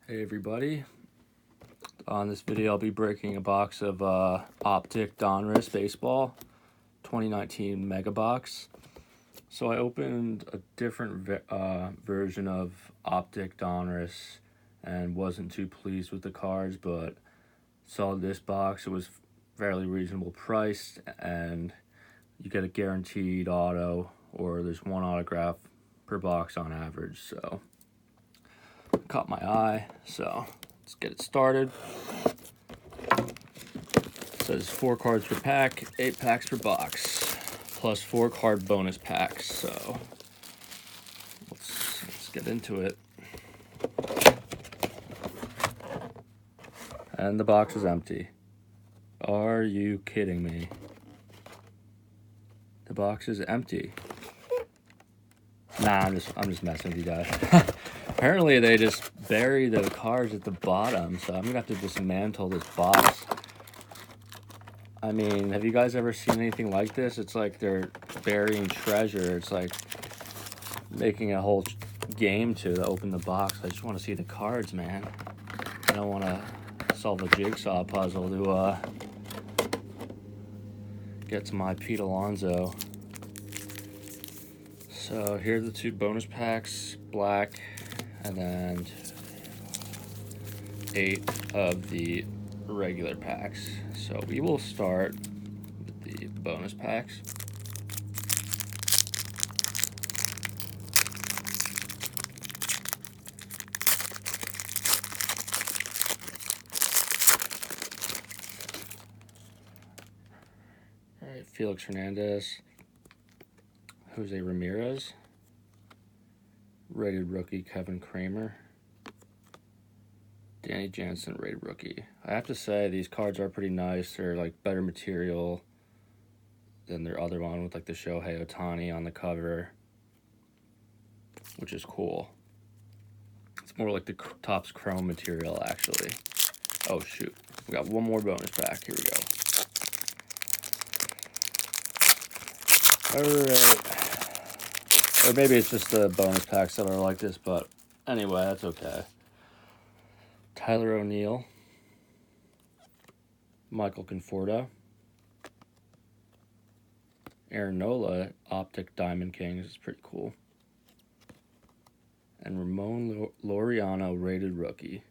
Hey everybody, on this video I'll be breaking a box of Optic Donruss Baseball 2019 Mega Box. So I opened a different version of Optic Donruss and wasn't too pleased with the cards, but saw this box. It was fairly reasonable priced and you get a guaranteed auto, or there's one autograph per box on average, so caught my eye. So let's get it started. It says 4 cards per pack, 8 packs per box, plus 4 card bonus packs. So let's get into it. And the box is empty. Are you kidding me? The box is empty. Nah, I'm just messing with you guys. Apparently they just bury the cards at the bottom, so I'm gonna have to dismantle this box. I mean, have you guys ever seen anything like this? It's like they're burying treasure. It's like making a whole game to open the box. I just want to see the cards, man. I don't want to solve a jigsaw puzzle to get to my Pete Alonso. So here are the 2 bonus packs, black, and then 8 of the regular packs. So we will start with the bonus packs. All right, Felix Hernandez, Jose Ramirez, rated rookie Kevin Kramer, Danny Jansen, rated rookie. I have to say these cards are pretty nice. They're like better material than their other one with like the Shohei Ohtani on the cover, which is cool. It's more like the Topps Chrome material actually. Oh shoot, we got one more bonus pack. Here we go. Alright. Or maybe it's just the bonus packs that are like this, but anyway, that's okay. Tyler O'Neill, Michael Conforto, Aaron Nola, Optic Diamond Kings, is pretty cool. And Ramon Laureano, rated rookie.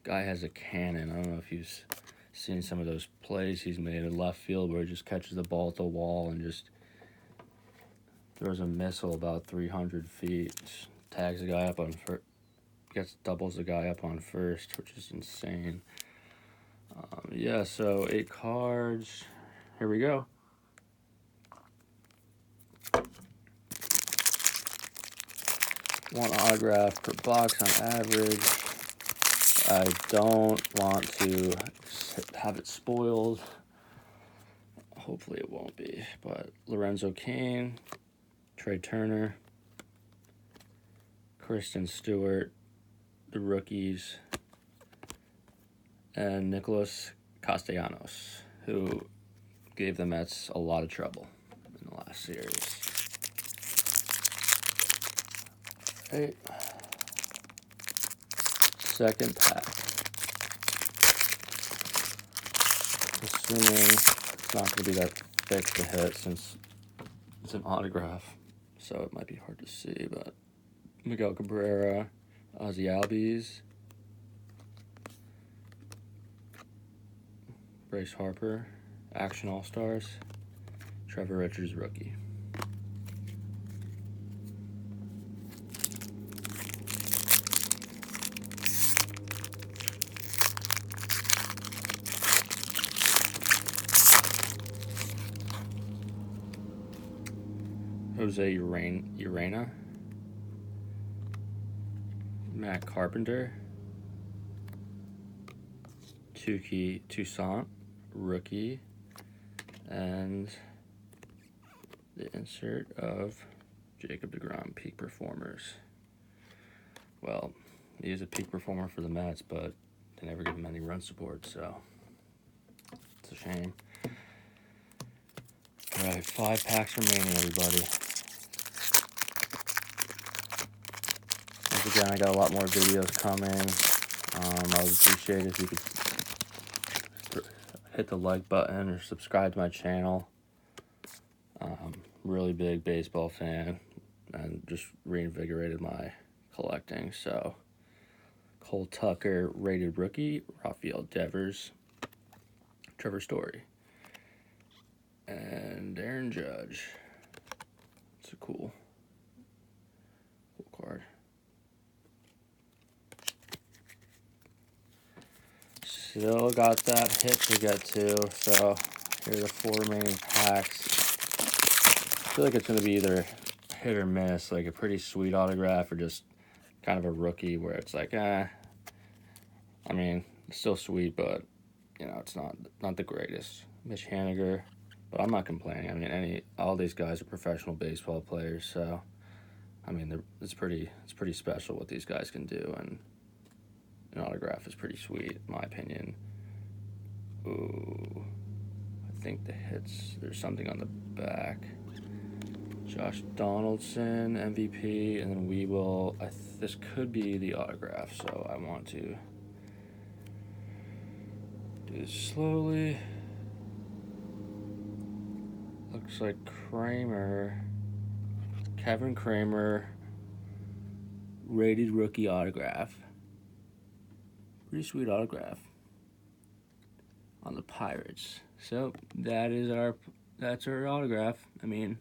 Guy has a cannon. I don't know if you've seen some of those plays he's made in left field where he just catches the ball at the wall and just throws a missile about 300 feet. Tags the guy up on first. Doubles the guy up on first, which is insane. Yeah, so 8 cards. Here we go. One autograph per box on average. I don't want to have it spoiled. Hopefully it won't be. But Lorenzo Cain, Trey Turner, Kristen Stewart, the rookies, and Nicholas Castellanos, who gave the Mets a lot of trouble in the last series. Right. Second pack. Assuming it's not going to be that thick to hit since it's an autograph, so it might be hard to see, but Miguel Cabrera, Ozzie Albies, Bryce Harper, Action All-Stars, Trevor Richards, rookie. Jose Urena, Matt Carpenter, Tuki Toussaint, rookie, and the insert of Jacob deGrom, peak performers. Well, he is a peak performer for the Mets, but they never give him any run support, so it's a shame. All right, 5 packs remaining, everybody. Once again, I got a lot more videos coming. I would appreciate it if you could hit the like button or subscribe to my channel. Really big baseball fan and just reinvigorated my collecting. So Cole Tucker, rated rookie, Rafael Devers, Trevor Story, and Aaron Judge. It's a cool card. Still got that hit to get to, so here are the 4 remaining packs. I feel like it's going to be either hit or miss, like a pretty sweet autograph or just kind of a rookie where it's like, I mean, it's still sweet, but, you know, it's not the greatest. Mitch Haniger, but I'm not complaining. I mean, all these guys are professional baseball players, so, I mean, it's pretty special what these guys can do, and an autograph is pretty sweet, in my opinion. Ooh, I think the hits, there's something on the back. Josh Donaldson, MVP, and then we will, this could be the autograph, so I want to do this slowly. Looks like Kevin Kramer, rated rookie autograph. Pretty sweet autograph on the Pirates. So that's our autograph. I mean,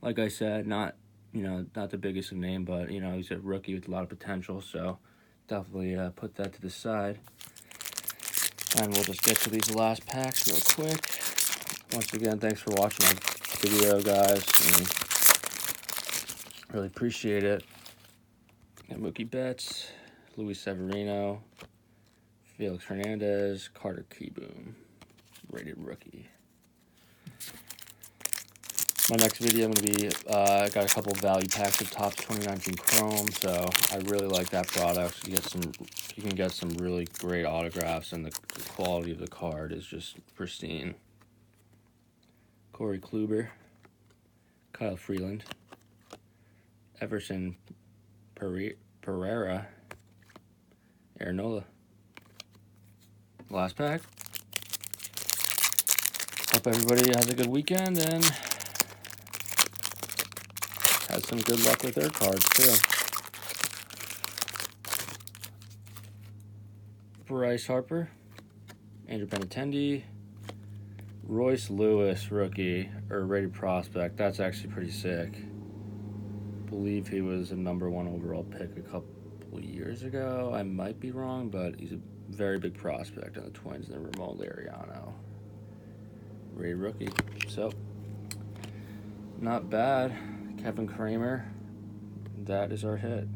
like I said, not the biggest of name, but he's a rookie with a lot of potential. So definitely put that to the side. And we'll just get to these last packs real quick. Once again, thanks for watching my video, guys. And really appreciate it. Got Mookie Betts, Luis Severino, Felix Hernandez, Carter Kieboom, rated rookie. My next video, I'm going to be, I got a couple of value packs of Topps 2019 Chrome, so I really like that product. You can get some really great autographs, and the quality of the card is just pristine. Corey Kluber, Kyle Freeland, Everson Pereira, Aaron Nola. Last pack. Hope everybody has a good weekend and had some good luck with their cards too. Bryce Harper, Andrew Benintendi, Royce Lewis, rookie or rated prospect. That's actually pretty sick. I believe he was a #1 overall pick a couple years ago. I might be wrong, but he's a very big prospect on the Twins and Ramon Laureano. Rated rookie. So, not bad. Kevin Kramer. That is our hit.